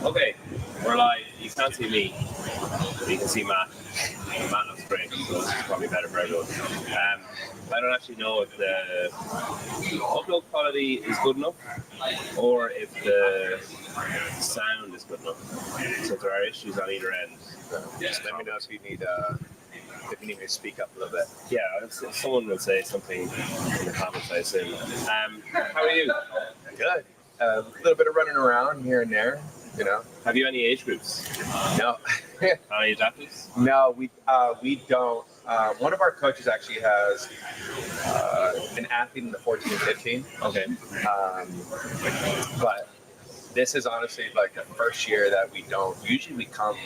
Okay, we're live. You can't see me, but you can see Matt. Matt looks great, so this is probably better for everyone. I don't actually know if the upload quality is good enough or if the sound is good enough. So if there are issues on either end, just let me know if you need me to speak up a little bit. Yeah, if someone will say something in the comments, I assume. How are you? Good. A little bit of running around here and there, you know. Have you any age groups? No. Any adapters? No, we don't. One of our coaches actually has an athlete in the 14 and 15. Okay. But this is honestly like the first year that we don't. Usually we come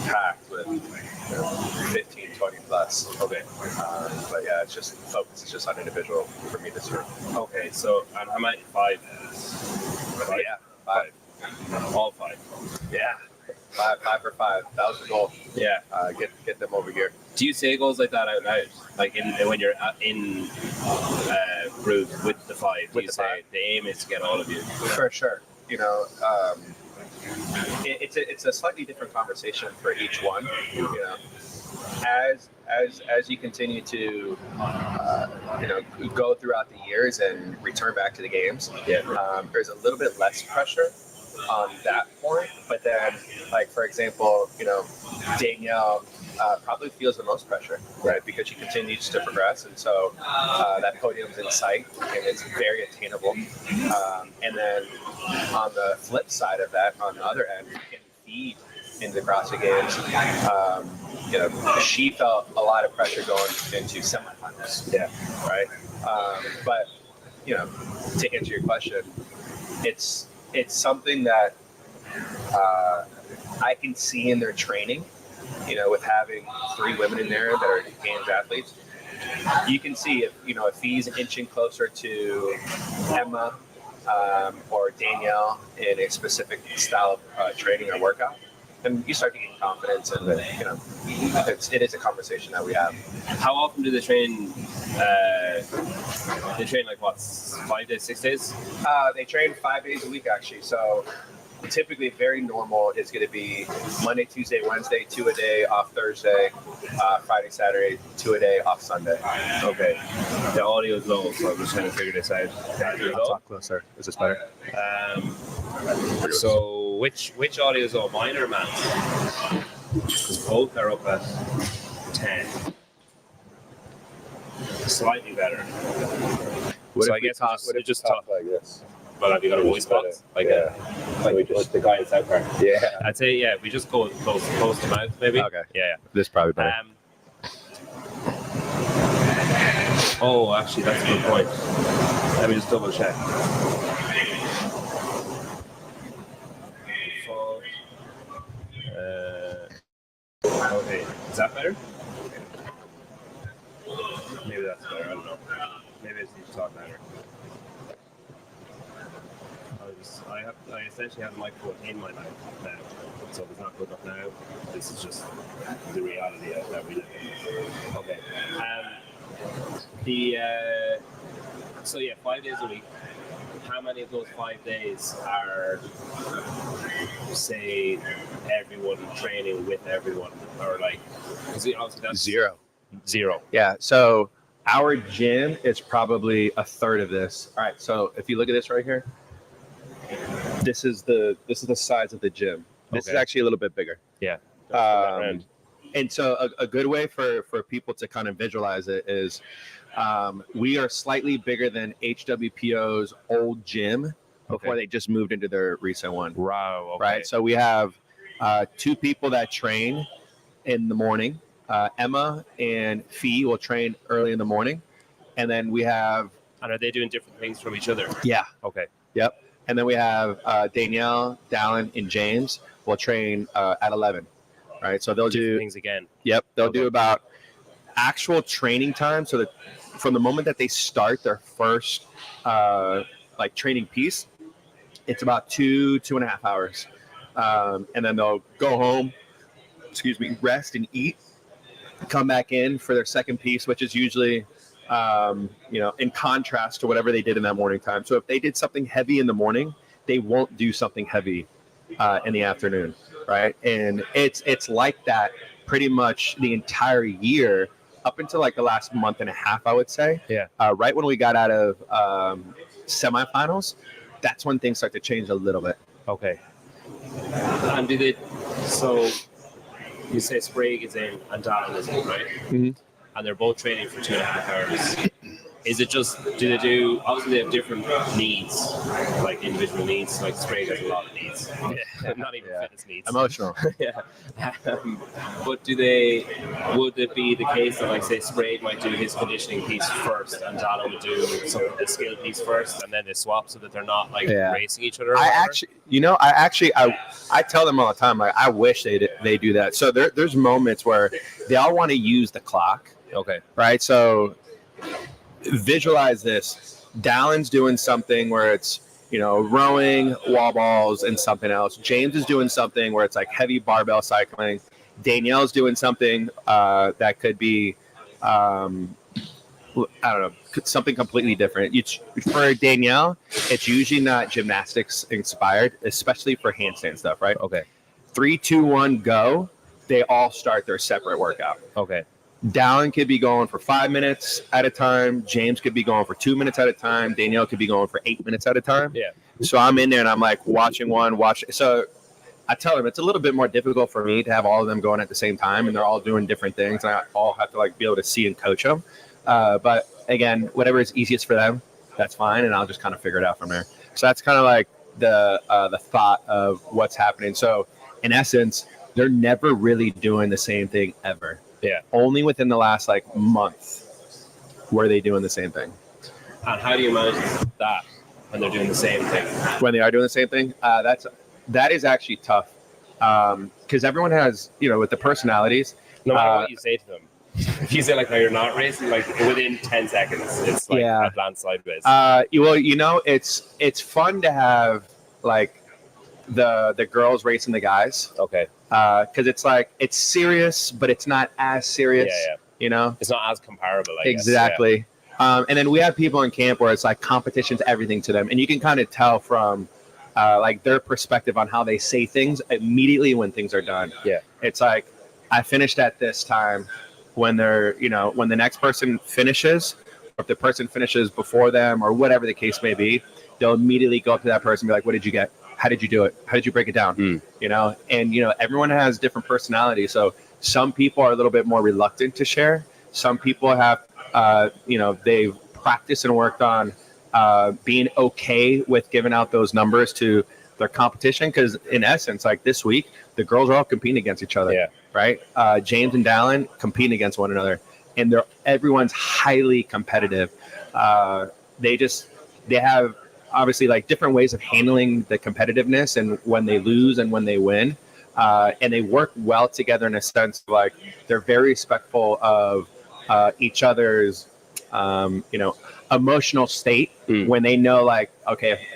packed with 15, 20 plus. Okay. But yeah, it's just focus. It's just on individual for me this year. Okay, so I'm at 5. Yeah, 5. All 5. Yeah. 5 for 5. That was the goal. Yeah. Get them over here. Do you say goals like that out loud? Like when you're in group with the 5? Do you say the aim is to get all of you? For sure. You know, it's a slightly different conversation for each one. You know, as you continue to go throughout the years and return back to the games, there's a little bit less pressure on that point. But then, like for example, Danielle probably feels the most pressure, right? Because she continues to progress, and so that podium's in sight and it's very attainable. And then on the flip side of that, on the other end, you can feed into the CrossFit Games. She felt a lot of pressure going into semifinals. Yeah. Right. But to answer your question, it's something that I can see in their training. With having 3 women in there that are games athletes, you can see if he's inching closer to Emma or Danielle in a specific style of training or workout, and you start to gain confidence, and it is a conversation that we have. How often do they train? They train like what, 5 days, 6 days? They train 5 days a week actually. So typically very normal is going to be Monday, Tuesday, Wednesday, 2 a day, off Thursday, Friday, Saturday, 2 a day, off Sunday. Okay. The audio is low, so I'm just trying to figure this out. I'll talk closer. Is this better? So which audio is low, mine or Matt's? Because both are up at 10. Slightly better. So I guess we just talk like this? Well, have you got a voice box? Like the guy in South Park? Yeah. I'd say, we just go close to mouth, maybe. Okay. Yeah. This is probably better. Oh, actually, that's a good point. Let me just double check. Okay, is that better? Maybe that's better, I don't know. Maybe I just need to talk louder. I essentially have the microphone in my mouth now, so if it's not good enough now, this is just the reality that we live in. Okay. So 5 days a week. How many of those 5 days are, say, everyone training with everyone, or like? Because obviously that's Zero. Yeah. So our gym is probably a third of this. All right. So if you look at this right here. This is the size of the gym. This is actually a little bit bigger. Yeah. And so a good way for people to kind of visualize it is we are slightly bigger than HWPO's old gym before they just moved into their recent one. Wow. Okay. Right. So we have 2 people that train in the morning. Emma and Fee will train early in the morning. And then we have... And are they doing different things from each other? Yeah. Okay. Yep. And then we have Danielle, Dallin, and James will train at 11, right? So they'll do things again. Yep. They'll do about actual training time. So that from the moment that they start their first training piece, it's about 2.5 hours. And then they'll go home, rest and eat, come back in for their second piece, which is usually in contrast to whatever they did in that morning time. So if they did something heavy in the morning, they won't do something heavy in the afternoon, right? And it's like that pretty much the entire year up until like the last month and a half, I would say. Yeah. Right when we got out of semifinals, that's when things start to change a little bit. Okay. And do they? So you say Sprague is in and Dallin is in, right? Mhm. And they're both training for 2.5 hours. Is it just, do they do, obviously they have different needs, like individual needs, like Sprague has a lot of needs, not even fitness needs. Emotional. Yeah. But would it be the case that, like, say, Sprague might do his conditioning piece first and Dallin would do some of the skill piece first, and then they swap so that they're not, like, racing each other? I tell them all the time, like, I wish they do that. So there's moments where they all want to use the clock. Okay. Right. So visualize this. Dallin's doing something where it's, rowing, wall balls, and something else. James is doing something where it's like heavy barbell cycling. Danielle's doing something that could be, I don't know, something completely different. For Danielle, it's usually not gymnastics inspired, especially for handstand stuff, right? Okay. 3, 2, 1, go. They all start their separate workout. Okay. Dallin could be going for 5 minutes at a time. James could be going for 2 minutes at a time. Danielle could be going for 8 minutes at a time. Yeah. So I'm in there and I'm like watching. So I tell them it's a little bit more difficult for me to have all of them going at the same time, and they're all doing different things, and I all have to like be able to see and coach them. But again, whatever is easiest for them, that's fine, and I'll just kind of figure it out from there. So that's kind of like the thought of what's happening. So in essence, they're never really doing the same thing ever. Yeah. Only within the last like month were they doing the same thing. And how do you manage that when they're doing the same thing? When they are doing the same thing, that is actually tough because everyone has, with the personalities. No matter what you say to them, if you say like, no, you're not racing, like within 10 seconds, it's like advanced sideways. It's fun to have like the girls racing the guys. Okay. Because it's like it's serious, but it's not as serious. Yeah. It's not as comparable. I guess. Exactly. Yeah. And then we have people in camp where it's like competition's everything to them, and you can kind of tell from like their perspective on how they say things immediately when things are done. Yeah. It's like I finished at this time. When they're when the next person finishes, or if the person finishes before them, or whatever the case may be, they'll immediately go up to that person and be like, "What did you get? How did you do it? How did you break it down?" And everyone has different personalities. So some people are a little bit more reluctant to share. Some people have, they've practiced and worked on being okay with giving out those numbers to their competition. Because in essence, like this week, the girls are all competing against each other. Yeah. Right. James and Dallin competing against one another, and everyone's highly competitive. They have obviously like different ways of handling the competitiveness and when they lose and when they win. And they work well together in a sense of like they're very respectful of each other's, emotional state when they know like, okay,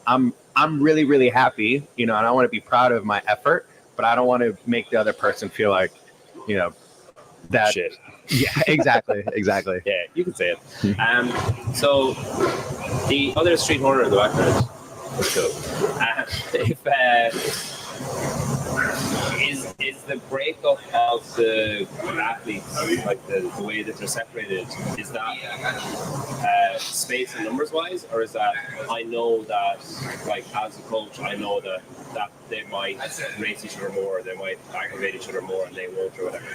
I'm really, really happy, and I want to be proud of my effort, but I don't want to make the other person feel like, that shit. Yeah, exactly. Yeah, you can say it. So the other street corner in the background. Let's go. Is the breakup of the athletes, like the way that they're separated, is that space and numbers wise, or is that I know that like as a coach I know that they might race each other more, they might aggravate each other more, and they won't or whatever?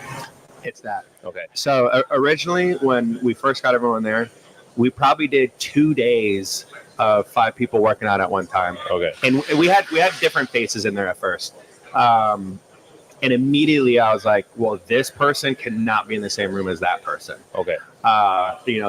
It's that. Okay. So originally, when we first got everyone there, we probably did 2 days of 5 people working out at one time. Okay. And we had different faces in there at first. And immediately I was like, well, this person cannot be in the same room as that person. Okay.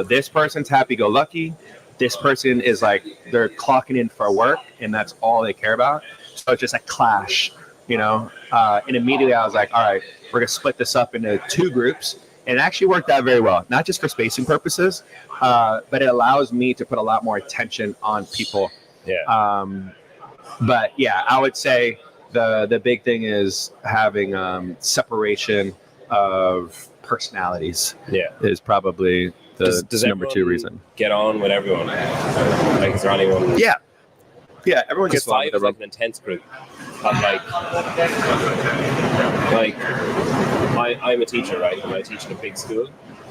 This person's happy-go-lucky. This person is like, they're clocking in for work, and that's all they care about. So it's just a clash, and immediately I was like, all right, we're going to split this up into 2 groups. And it actually worked out very well, not just for spacing purposes, but it allows me to put a lot more attention on people. Yeah. But yeah, I would say the big thing is having separation of personalities. Yeah. Is probably the does number 2 reason. Get on with everyone? Like, is there anyone? Yeah. Yeah, everyone Because gets along 5 with is like everyone. an intense group. Of I'm a teacher, right? And I teach in a big school.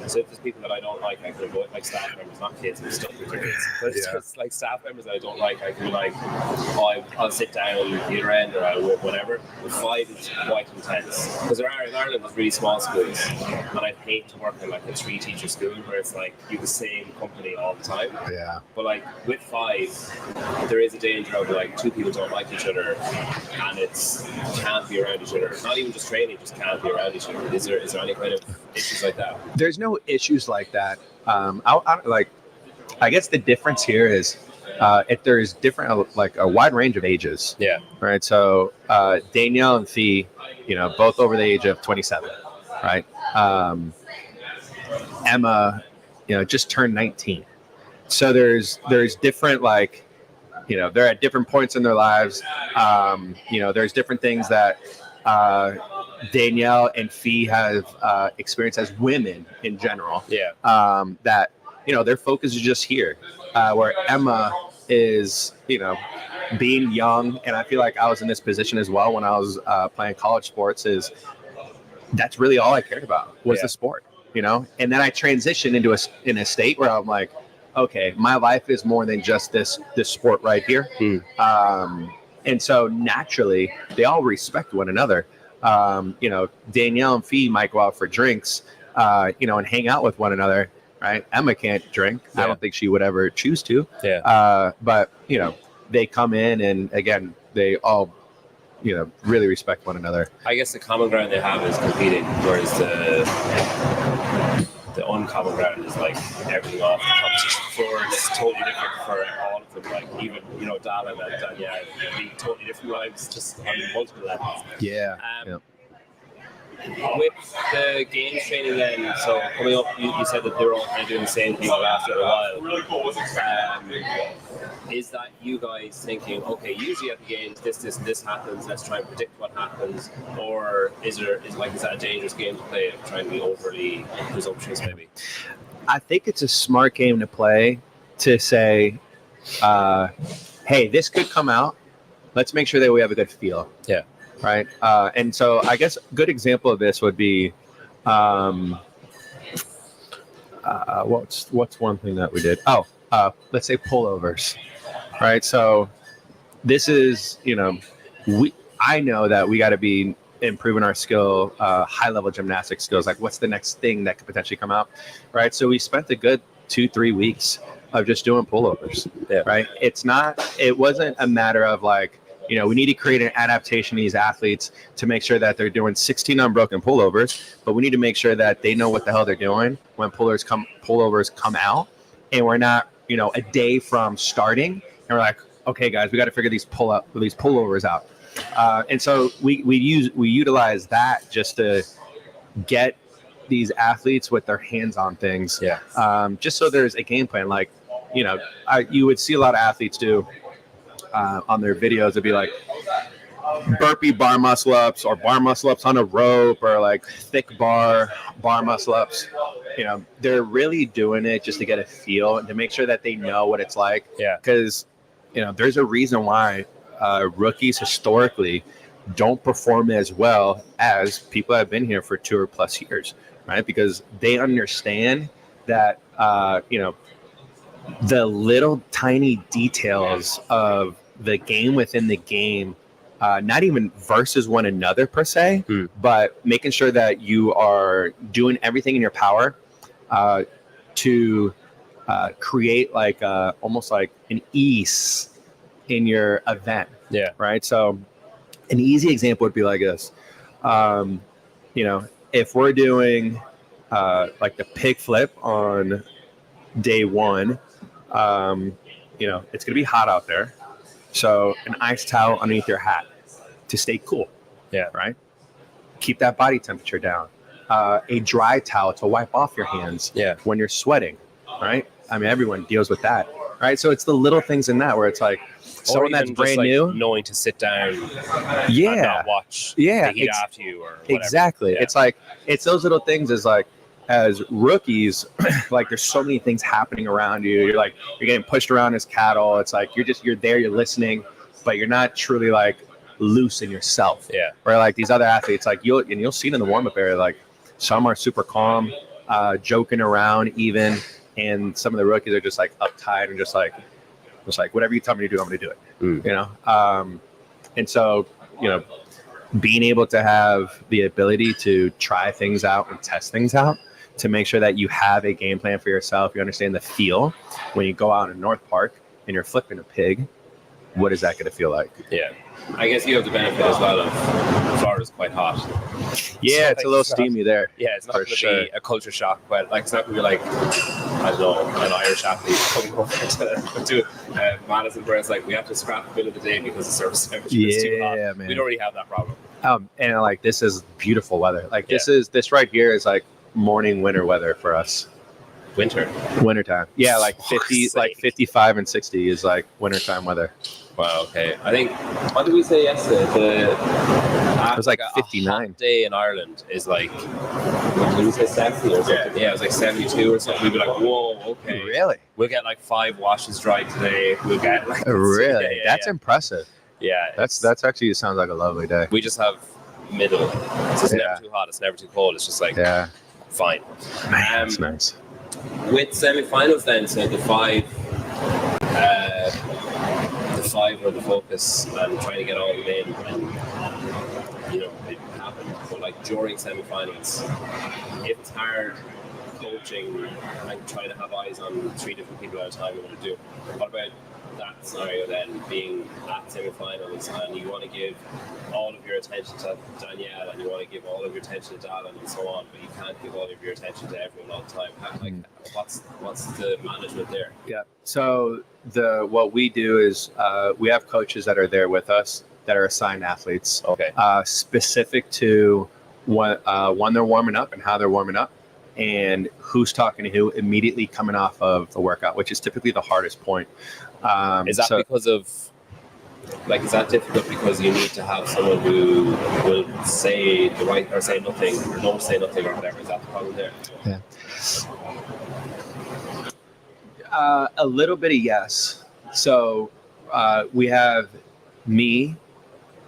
So if there's people that I don't like, I can avoid, like staff members, not kids and stuff with their kids. But it's just like staff members that I don't like, I can be like, oh, I'll sit down at the other end or I'll whatever. But 5 is quite intense. Because in Ireland, there's really small schools. And I hate to work in like a 3-teacher school where it's like you have the same company all the time. Yeah. But like with 5, there is a danger of like 2 people don't like each other and it's can't be around each other. Not even just training, just can't be around each other. Is there any kind of issues like that? There's no issues like that. I guess the difference here is if there's different, like a wide range of ages. Yeah. Right. So Danielle and Fee, both over the age of 27. Right. Emma, just turned 19. So there's different, like, they're at different points in their lives. There's different things that Danielle and Fee have experienced as women in general. Yeah. That, their focus is just here. Where Emma is, being young. And I feel like I was in this position as well when I was playing college sports. That's really all I cared about was the sport, And then I transitioned into a state where I'm like, okay, my life is more than just this sport right here. And so naturally, they all respect one another. Danielle and Fee might go out for drinks, and hang out with one another, right? Emma can't drink. I don't think she would ever choose to. Yeah. But, they come in and, again, they all, really respect one another. I guess the common ground they have is competing, whereas the uncommon ground is like everything off the competition floor. It's totally different for all of them. Like even Dallin and Danielle lead totally different lives, just on multiple levels. Yeah. With the games training, then, so coming up, you said that they were all kind of doing the same thing after a while. Is that you guys thinking, okay, usually at the games, this happens, let's try and predict what happens, or is that a dangerous game to play, trying to be overly presumptuous, maybe? I think it's a smart game to play to say, hey, this could come out. Let's make sure that we have a good feel. Yeah. Right. And so I guess a good example of this would be, what's one thing that we did? Let's say pullovers. Right. So this is, I know that we got to be improving our skill, high level gymnastic skills. Like what's the next thing that could potentially come out? Right. So we spent a good 2-3 weeks of just doing pullovers. Yeah. Right. It wasn't a matter of like, we need to create an adaptation to these athletes to make sure that they're doing 16 unbroken pullovers, but we need to make sure that they know what the hell they're doing when pullovers come out, and we're not, a day from starting, and we're like, okay, guys, we got to figure these pullovers out, and so we utilize that just to get these athletes with their hands on things, just so there's a game plan. Like, you would see a lot of athletes do. On their videos, it'd be like burpee bar muscle ups or bar muscle ups on a rope or like thick bar muscle ups. They're really doing it just to get a feel and to make sure that they know what it's like. Yeah. Because, there's a reason why rookies historically don't perform as well as people that have been here for 2 or plus years, right? Because they understand that, the little tiny details of the game within the game, not even versus one another per se, but making sure that you are doing everything in your power to create like almost like an ease in your event. Yeah. Right. So an easy example would be like this. If we're doing like the pig flip on day 1, it's going to be hot out there. So an ice towel underneath your hat to stay cool. Yeah. Right. Keep that body temperature down. A dry towel to wipe off your hands when you're sweating. Right. I mean, everyone deals with that. Right. So it's the little things in that where it's like someone that's brand new. Knowing to sit down and not watch the heat after you or whatever. Exactly. Yeah. It's those little things is like, as rookies, like there's so many things happening around you. You're getting pushed around as cattle. It's like you're there, you're listening, but you're not truly like loose in yourself. Yeah. Where like these other athletes, like you'll see it in the warm up area, like some are super calm, joking around even, and some of the rookies are just like uptight and just like whatever you tell me to do, I'm going to do it. You know, and so being able to have the ability to try things out and test things out to make sure that you have a game plan for yourself. You understand the feel when you go out in North Park and you're flipping a pig. What is that going to feel like? Yeah. I guess you have the benefit as well of Florida's quite hot. Yeah, so it's a little steamy there. Yeah, it's not going to be a culture shock, but like it's not going to be like, I don't know, an Irish athlete coming over to Madison where it's like we have to scrap a bit of the day because the surface temperature is too hot. Man. We don't really have that problem. And like this is beautiful weather. Like this right here is like morning winter weather for us. Wintertime. Yeah, like 50, like 55 and 60 is like wintertime weather. Wow. Okay. I think what did we say yesterday? It was like 59. A hot day in Ireland is like, what did we say, 70 or something? Yeah, it was like 72 or something. We'd be like, whoa, okay. Really? We'll get like 5 washes dry today. We'll get like really. That's impressive. Yeah. That's actually sounds like a lovely day. We just have middle. It's just never too hot. It's never too cold. It's just like fine. That's nice. With semifinals then, so the 5 were the focus and trying to get all of them in, and it happened. But like during semifinals, if it's hard coaching and trying to have eyes on 3 different people at a time, you want to do. What about that scenario then, being at semifinals and you want to give all of your attention to Danielle and you want to give all of your attention to Dallin and so on, but you can't give all of your attention to everyone all the time? What's the management there? Yeah. So what we do is we have coaches that are there with us that are assigned athletes. Okay. Specific to when they're warming up and how they're warming up, and who's talking to who immediately coming off of the workout, which is typically the hardest point. Is that because of, like, is that difficult because you need to have someone who will say the right or say nothing or don't say nothing or whatever? Is that the problem there? Yeah. A little bit of yes. So we have me,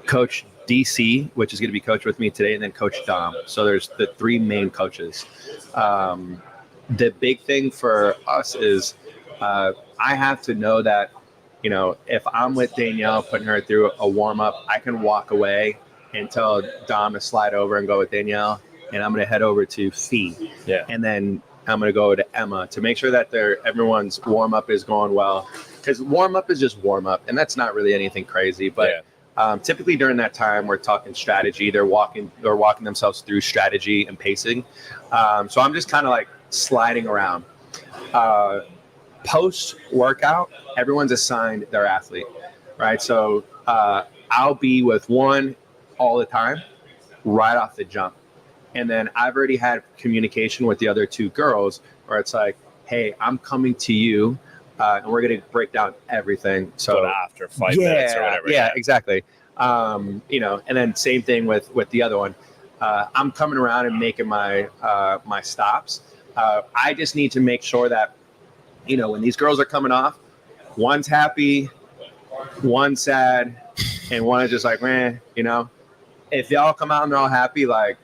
Coach DC, which is going to be coached with me today, and then Coach Dom. So there's the 3 main coaches. The big thing for us is I have to know that, if I'm with Danielle, putting her through a warm-up, I can walk away and tell Dom to slide over and go with Danielle, and I'm going to head over to Fee. Yeah. And then I'm going to go to Emma to make sure that everyone's warm-up is going well. Because warm-up is just warm-up, and that's not really anything crazy. But typically during that time, we're talking strategy. They're walking themselves through strategy and pacing. So I'm just kind of like sliding around. Post-workout, everyone's assigned their athlete, right? So I'll be with one all the time, right off the jump. And then I've already had communication with the other 2 girls where it's like, hey, I'm coming to you, and we're going to break down everything. So after 5 minutes or whatever. Yeah, exactly. And then same thing with the other one. I'm coming around and making my stops. I just need to make sure that, when these girls are coming off, one's happy, one's sad, and one is just like, if they all come out and they're all happy, like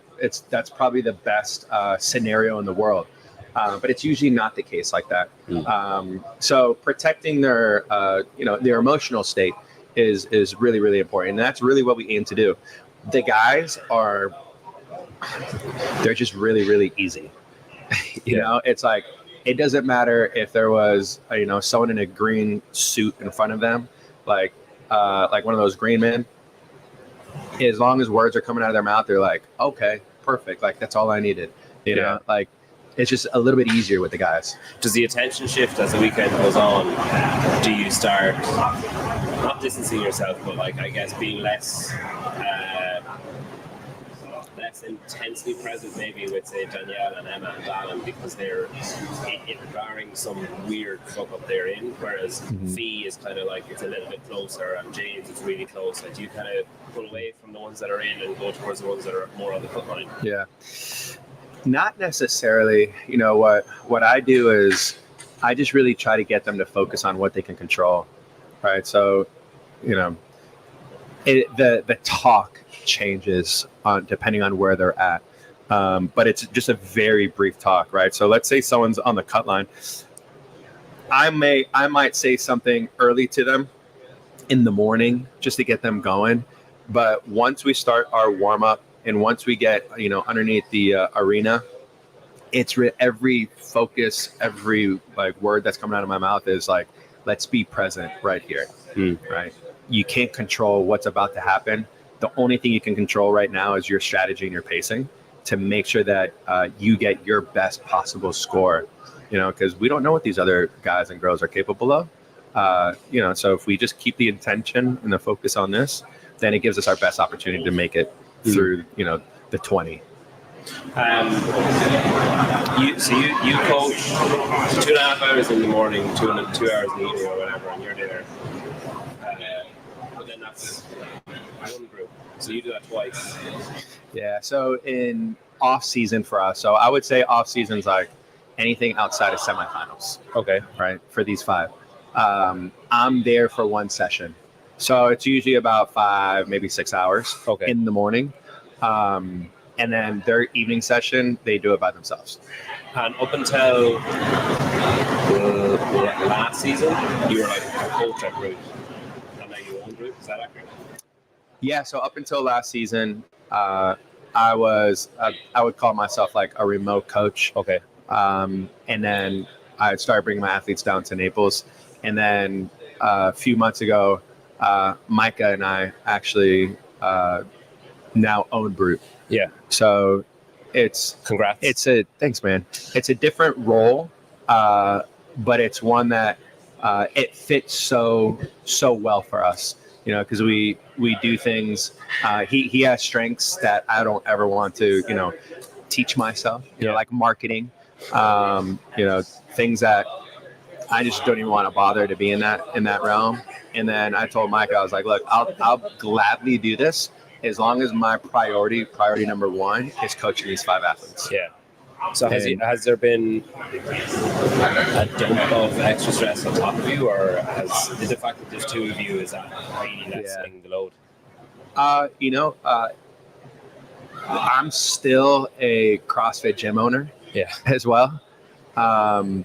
that's probably the best scenario in the world. But it's usually not the case like that. So protecting their emotional state is really, really important. And that's really what we aim to do. The guys they're just really, really easy. It's like, it doesn't matter if there was, someone in a green suit in front of them, like one of those green men. As long as words are coming out of their mouth, they're like, okay, perfect. Like, that's all I needed. You know, like, it's just a little bit easier with the guys. Does the attention shift as the weekend goes on? Do you start not distancing yourself, but like, I guess, being less intensely present maybe with, say, Danielle and Emma and Dallin, because they're barring some weird fuck up they're in, whereas Fee is kind of like, it's a little bit closer, and James is really close. Like, do you kind of pull away from the ones that are in and go towards the ones that are more on the cut line? Yeah. Not necessarily. You know, what I do is I just really try to get them to focus on what they can control, right? So, you know, the talk changes on depending on where they're at, but it's just a very brief talk, right? So let's say someone's on the cut line. I might say something early to them in the morning just to get them going, but once we start our warm up and once we get underneath the arena, it's every focus, every like word that's coming out of my mouth is like, let's be present right here, right? You can't control what's about to happen. The only thing you can control right now is your strategy and your pacing to make sure that you get your best possible score, because we don't know what these other guys and girls are capable of. So if we just keep the intention and the focus on this, then it gives us our best opportunity to make it through, the 20. You coach 2.5 hours in the morning, 2 hours in the evening or whatever, and you're there. But then that's one group. So you do that twice. Yeah. So in off season for us, so I would say off season's like anything outside of semifinals. Okay. Right. For these 5, I'm there for one session, so it's usually about 5, maybe 6 hours. Okay. In the morning. And then their evening session, they do it by themselves. And up until last season, you were like a coach at Brute, and now you own Brute. Is that accurate? Yeah. So up until last season, I would call myself like a remote coach. Okay. And then I started bringing my athletes down to Naples. And then a few months ago, Micah and I actually now own Brute. Yeah. So congrats. Thanks, man. It's a different role, but it's one that it fits so well for us, because we do things. He has strengths that I don't ever want to, teach myself, like marketing, things that I just don't even want to bother to be in that realm. And then I told Mike, I was like, look, I'll gladly do this as long as my priority number 1 is coaching these 5 athletes. Yeah. So has there been a dump of extra stress on top of you, or is the fact that there's 2 of you, is that really lessening the load? I'm still a CrossFit gym owner. Yeah. As well. I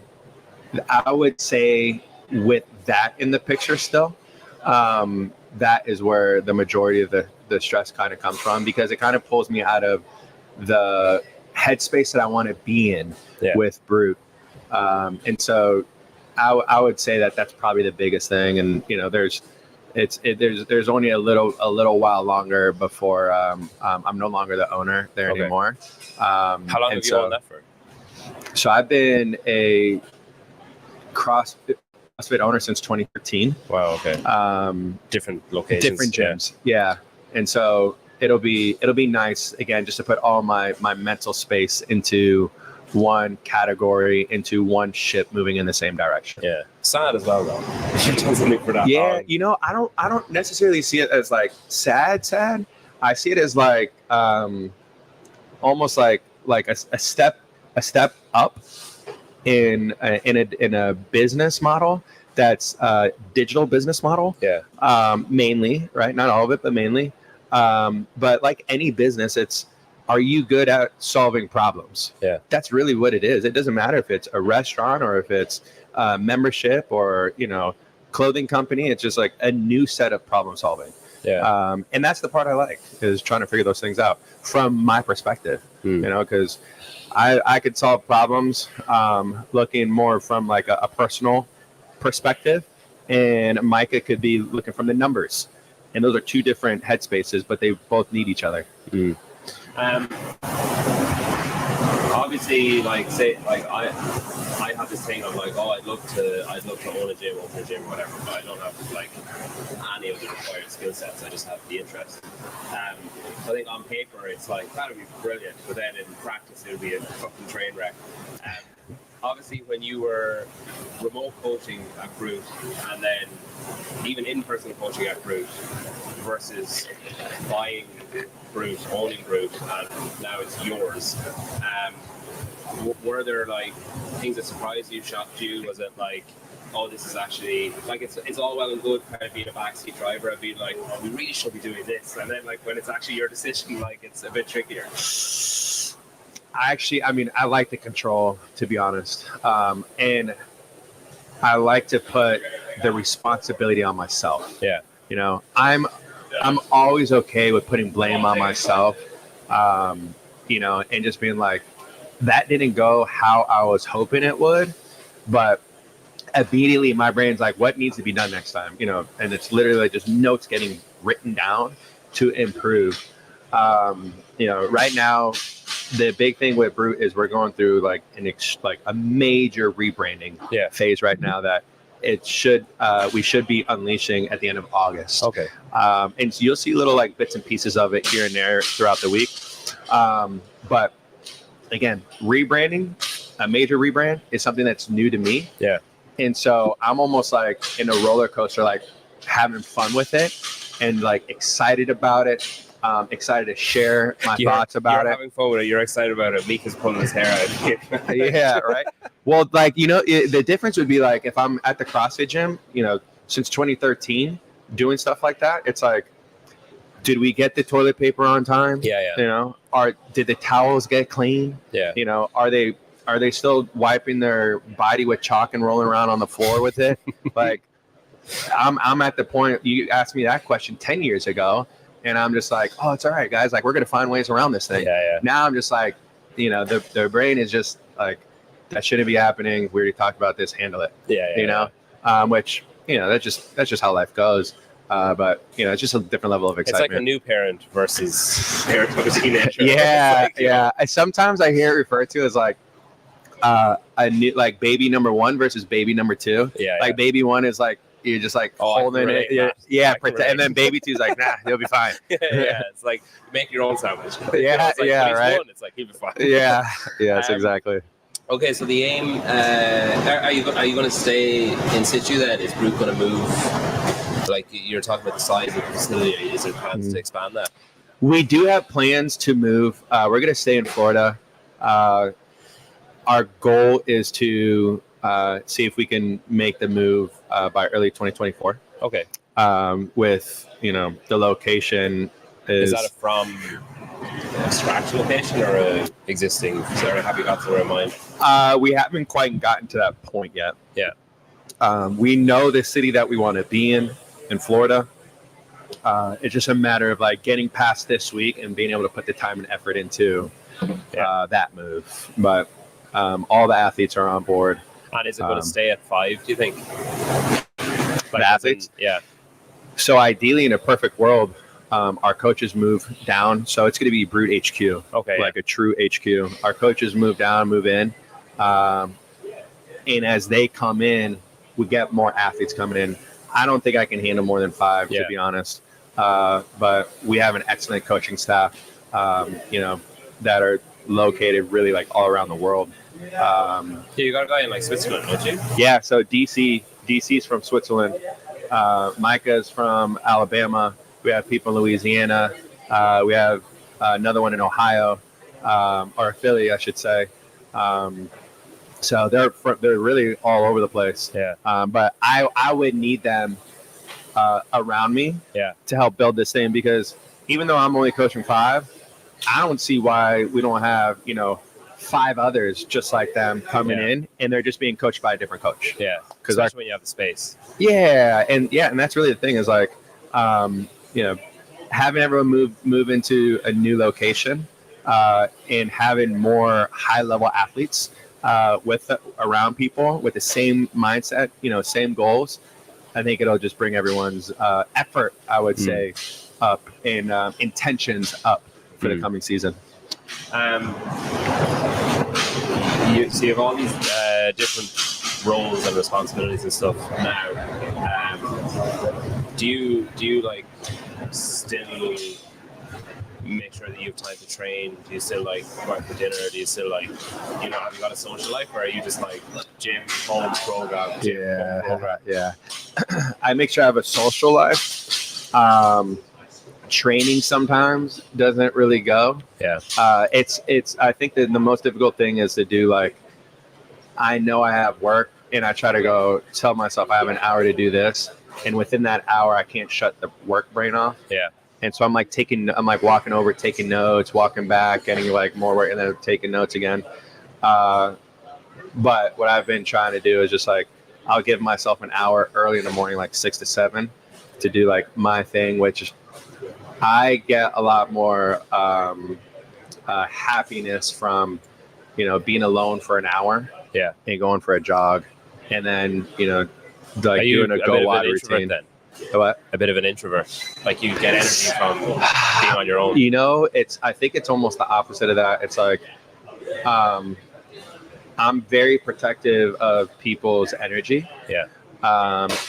would say with that in the picture still, that is where the majority of the stress kind of comes from, because it kind of pulls me out of the headspace that I want to be in with Brute. And so I would say that that's probably the biggest thing. And, there's only a little while longer before I'm no longer the owner there anymore. How long have you owned that for? So I've been a CrossFit owner since 2013. Wow. Okay. Different locations, different gyms. Yeah. And so it'll be nice again just to put all my mental space into one category, into one ship moving in the same direction. Yeah. Sad as well though. You've done something for that. Yeah. I don't necessarily see it as like sad. I see it as like almost like a step up in a business model that's digital business model. Yeah. Mainly, right? Not all of it, but mainly. But like any business, are you good at solving problems? Yeah. That's really what it is. It doesn't matter if it's a restaurant or if it's membership or, clothing company. It's just like a new set of problem solving. Yeah. And that's the part I like, is trying to figure those things out from my perspective, because I could solve problems looking more from like a personal perspective, and Micah could be looking from the numbers. And those are 2 different headspaces, but they both need each other. Obviously, like I have this thing of like, I'd love to own a gym, open a gym, whatever, but I don't have like any of the required skill sets. I just have the interest. I think on paper it's like that'd be brilliant, but then in practice it would be a fucking train wreck. obviously when you were remote coaching at Brute and then even in-person coaching at Brute versus buying Brute, owning Brute, and now it's yours. Were there like things that surprised you, shocked you? Was it like, oh, this is actually like it's all well and good kind of being a backseat driver and being like, oh, we really should be doing this, and then like when it's actually your decision, like it's a bit trickier. I mean, I like the control, to be honest, and I like to put the responsibility on myself. Yeah, you know, I'm always okay with putting blame on myself, you know, and just being like, that didn't go how I was hoping it would, but immediately my brain's like, what needs to be done next time, you know? And it's literally like just notes getting written down to improve. You know, right now the big thing with Brute is we're going through like a major rebranding phase right now that we should be unleashing at the end of August. Okay. And so you'll see little like bits and pieces of it here and there throughout the week. But again, rebranding, a major rebrand is something that's new to me. Yeah. And so I'm almost like in a roller coaster, like having fun with it and like excited about it. Excited to share my thoughts about it. You're having fun with it. You're excited about it. Mika's pulling his hair out. Yeah, right. Well, like, you know, the difference would be like if I'm at the CrossFit gym, you know, since 2013, doing stuff like that, it's like, did we get the toilet paper on time? Yeah. You know, did the towels get clean? Yeah. You know, are they still wiping their body with chalk and rolling around on the floor with it? Like, I'm at the point, you asked me that question 10 years ago, and I'm just like, oh, it's all right, guys. Like, we're going to find ways around this thing. Yeah. Now I'm just like, you know, their brain is just like, that shouldn't be happening. We already talked about this, handle it. Yeah. You know, which, you know, that's just how life goes. But, you know, it's just a different level of excitement. It's like a new parent versus parent of a teenager. Yeah. Sometimes I hear it referred to as like, a new, like baby number 1 versus baby number 2. Yeah. Like baby 1 is like, you're just like holding it. Yeah. And then baby 2 is like, nah, you'll be fine. Yeah. It's like make your own sandwich. Yeah. It's like, Right. It's like he'll be fine. Yeah. That's exactly. Okay, so the aim, are you going to stay in situ then? Is Brute going to move? Like you're talking about the size of the facility, is there plans to expand that? We do have plans to move. We're going to stay in Florida. Our goal is to see if we can make the move by early 2024. Okay. With, you know, the location is that from a scratch location or a existing facility? Have you got somewhere in mind? We haven't quite gotten to that point yet. Yeah. We know the city that we want to be in Florida. It's just a matter of like getting past this week and being able to put the time and effort into that move. But all the athletes are on board. And is it going to stay at 5, do you think? Like the athletes? Yeah. So ideally, in a perfect world, our coaches move down. So it's going to be Brute HQ. Okay. Like a true HQ. Our coaches move down, move in. And as they come in, we get more athletes coming in. I don't think I can handle more than 5, to be honest. But we have an excellent coaching staff, you know, that are located really like all around the world. You got a guy in like Switzerland, don't you? Yeah. So DC's from Switzerland. Micah's from Alabama. We have people in Louisiana. We have another one in Ohio, or Philly, I should say. So they're really all over the place. Yeah. But I would need them around me to help build this thing, because even though I'm only coaching 5, I don't see why we don't have, you know, 5 others just like them coming in, and they're just being coached by a different coach. Yeah. Especially when you have the space. Yeah. And that's really the thing is like, you know, having everyone move into a new location and having more high level athletes around people with the same mindset, you know, same goals. I think it'll just bring everyone's effort, I would say, up, and intentions up for the coming season. You have all these different roles and responsibilities and stuff now. Do you like still make sure that you have time to train? Do you still like go out for dinner? Do you still like, you know, have you got a social life, or are you just like gym, home, program, gym, home, program? Yeah. I make sure I have a social life. Training sometimes doesn't really go. Yeah. It's. I think that the most difficult thing is to do, like, I know I have work, and I try to go tell myself I have an hour to do this, and within that hour I can't shut the work brain off. Yeah. And so I'm like walking over, taking notes, walking back, getting like more work, and then taking notes again. But what I've been trying to do is just like, I'll give myself an hour early in the morning, like 6 to 7, to do like my thing, which I get a lot more happiness from, you know, being alone for an hour. Yeah. And going for a jog, and then, you know, like doing a go wide routine. Then? What? A bit of an introvert. Like you get energy from being on your own. You know, I think it's almost the opposite of that. It's like, I'm very protective of people's energy. Yeah.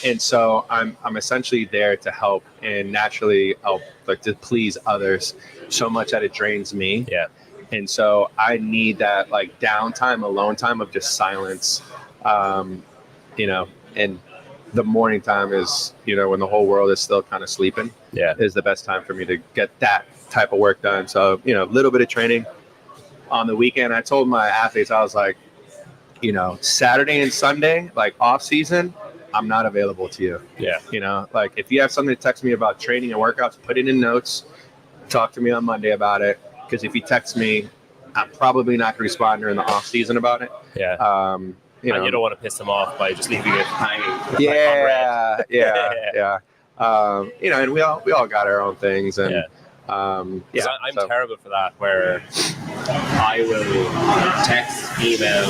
And so I'm essentially there to help, and naturally I'll like to please others so much that it drains me. Yeah. And so I need that like downtime, alone time of just silence. You know, and the morning time is, you know, when the whole world is still kind of sleeping. Yeah. Is the best time for me to get that type of work done. So, you know, a little bit of training on the weekend. I told my athletes, I was like, you know, Saturday and Sunday, like off season, I'm not available to you. Yeah. You know, like if you have something to text me about training and workouts, put it in notes, talk to me on Monday about it. Because if you text me, I'm probably not going to respond during the off season about it. Yeah. You know, and you don't want to piss them off by just leaving it hanging. Yeah. You know, and we all got our own things, and I'm terrible for that. Where I will text, email,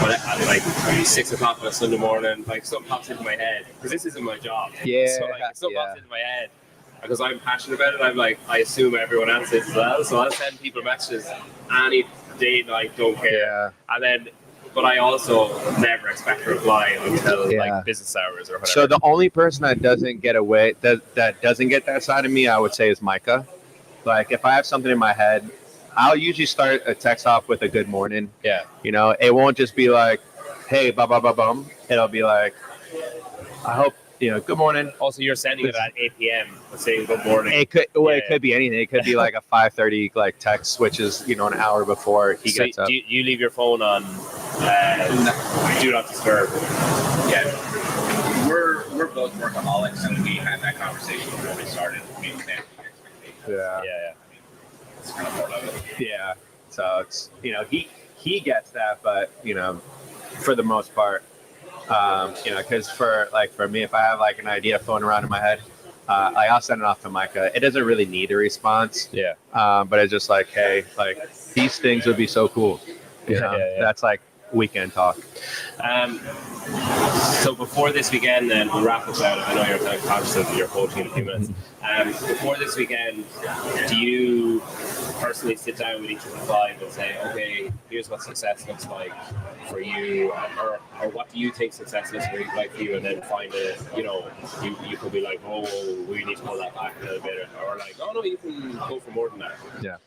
but at like 6 o'clock on a Sunday morning, like something pops into my head because this isn't my job. Yeah. So like something pops into my head. Because I'm passionate about it, I'm like, I assume everyone else is as well. So I'll send people messages any day, like, don't care. Yeah. And then, but I also never expect a reply until like business hours or whatever. So the only person that doesn't get away, that doesn't get that side of me, I would say, is Micah. Like if I have something in my head, I'll usually start a text off with a good morning. Yeah. You know, it won't just be like, hey, ba ba ba bum. It'll be like, I hope, you know, good morning. Also, you're sending it at 8 p.m. saying good morning. It could be anything. It could be like a 5:30 like text, which is, you know, an hour before he gets up. Do you leave your phone on do not disturb? Yeah, we're both workaholics, and we had that conversation before we started. Yeah. It's kind of part of it. Yeah. So it's, you know, he gets that, but, you know, for the most part. You know, because for me, if I have like an idea floating around in my head, I'll send it off to Micah. It doesn't really need a response. Yeah. But it's just like, hey, like these things would be so cool. You know? That's like weekend talk. So before this weekend, then we'll wrap this out. I know you're kind of conscious of your whole team in a few minutes. Before this weekend, do you personally sit down with each of the 5 and say, okay, here's what success looks like for you, or what do you think success looks like for you, and then find a, you know, you could be like, oh, we need to pull that back a little bit, or like, oh no, you can go for more than that. Yeah.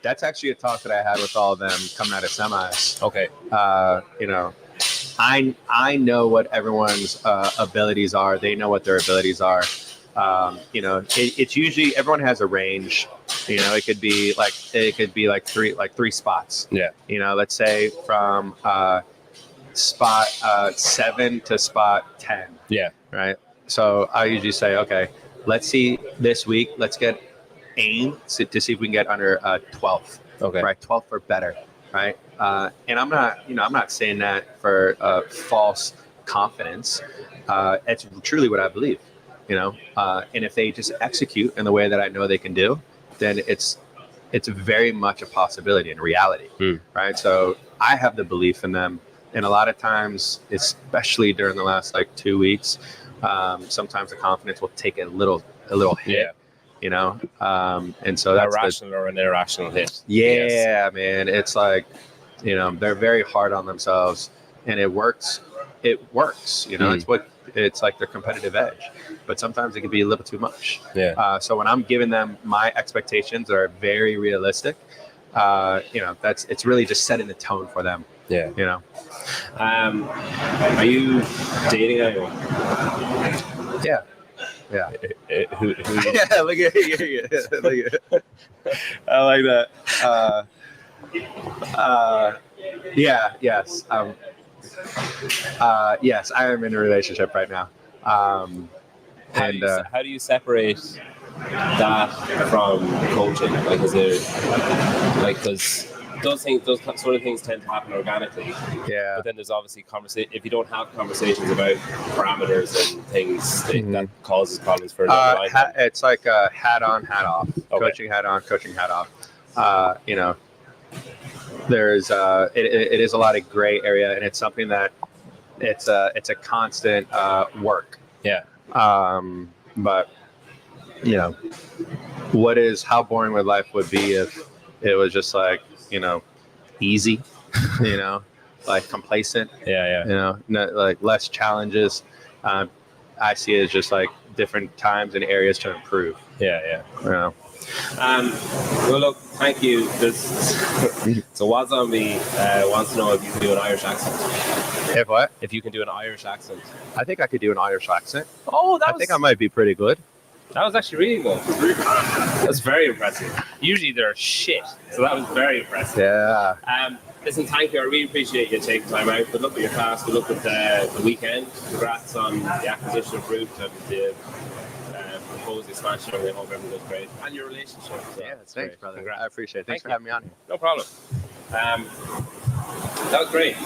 That's actually a talk that I had with all of them coming out of semis. Okay. You know, I know what everyone's abilities are. They know what their abilities are. You know, it's usually everyone has a range. You know, it could be like three spots. Yeah. You know, let's say from spot 7 to spot 10. Yeah. Right. So I usually say, okay, let's see this week. Let's aim to see if we can get under 12th. Okay. Right. 12th or better. Right. And I'm not saying that for false confidence. It's truly what I believe. You know, and if they just execute in the way that I know they can do, then it's very much a possibility in reality, right? So I have the belief in them, and a lot of times, especially during the last like 2 weeks, sometimes the confidence will take a little hit, you know, and so that's a rational or an irrational hit. Yeah, man, it's like, you know, they're very hard on themselves, and it works. You know, it's like their competitive edge, but sometimes it can be a little too much. Yeah. So when I'm giving them my expectations that are very realistic, it's really just setting the tone for them. Yeah. Are you dating anyone? Yeah. Yeah. Who Yeah, look at I like that. Yes. Yes, I am in a relationship right now. How do you separate that from coaching? Like, is there because those sort of things tend to happen organically. Yeah. But then there's obviously conversation. If you don't have conversations about parameters and things, that causes problems for another line. It's like a hat on, hat off. Okay. Coaching hat on, coaching hat off. There's it is a lot of gray area, and it's something that it's a constant work. Yeah. But how boring would life would be if it was just like easy, like complacent. Yeah. Like less challenges. I see it as just like different times and areas to improve. Yeah. Well, look, thank you. So what's on me wants to know if you can do an Irish accent. If what? If you can do an Irish accent. I think I could do an Irish accent. Oh, I think I might be pretty good. That was actually really good. That's very impressive. Usually they're shit, so that was very impressive. Yeah. Listen, thank you. I really appreciate you taking time out. Good luck with your class. Good luck with the weekend. Congrats on the acquisition of Root and the proposed expansion. I hope everything goes great. And your relationship. So thanks, great. brother. Congrats. I appreciate it. Thanks for having me on here. No problem. That was great.